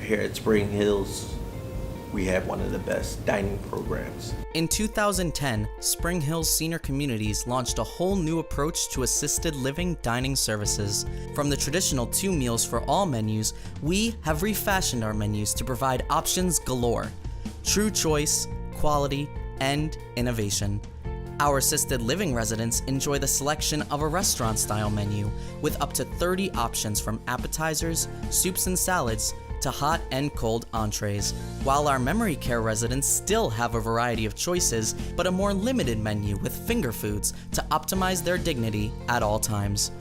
Here at Spring Hills, we have one of the best dining programs. In 2010, Spring Hills Senior Communities launched a whole new approach to assisted living dining services. From the traditional 2 meals for all menus, we have refashioned our menus to provide options galore. True choice, quality, and innovation. Our assisted living residents enjoy the selection of a restaurant-style menu with up to 30 options from appetizers, soups and salads, to hot and cold entrees, while our memory care residents still have a variety of choices, but a more limited menu with finger foods to optimize their dignity at all times.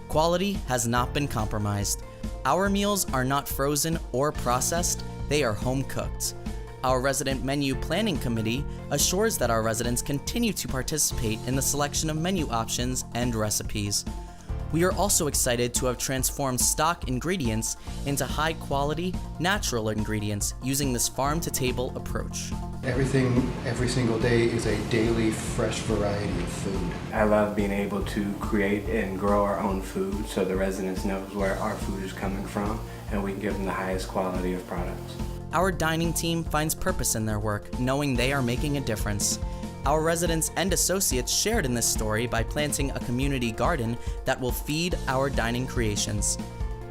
Quality has not been compromised. Our meals are not frozen or processed, they are home cooked. Our resident menu planning committee assures that our residents continue to participate in the selection of menu options and recipes. We are also excited to have transformed stock ingredients into high-quality, natural ingredients using this farm-to-table approach. Everything, every single day is a daily fresh variety of food. I love being able to create and grow our own food so the residents know where our food is coming from and we can give them the highest quality of products. Our dining team finds purpose in their work, knowing they are making a difference. Our residents and associates shared in this story by planting a community garden that will feed our dining creations.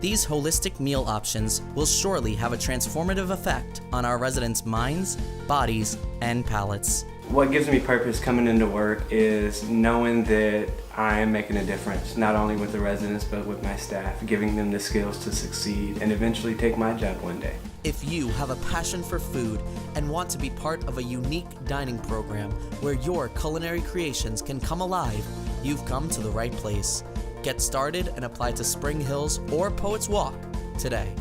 These holistic meal options will surely have a transformative effect on our residents' minds, bodies, and palates. What gives me purpose coming into work is knowing that I am making a difference, not only with the residents, but with my staff, giving them the skills to succeed and eventually take my job one day. If you have a passion for food and want to be part of a unique dining program where your culinary creations can come alive, you've come to the right place. Get started and apply to Spring Hills or Poets Walk today.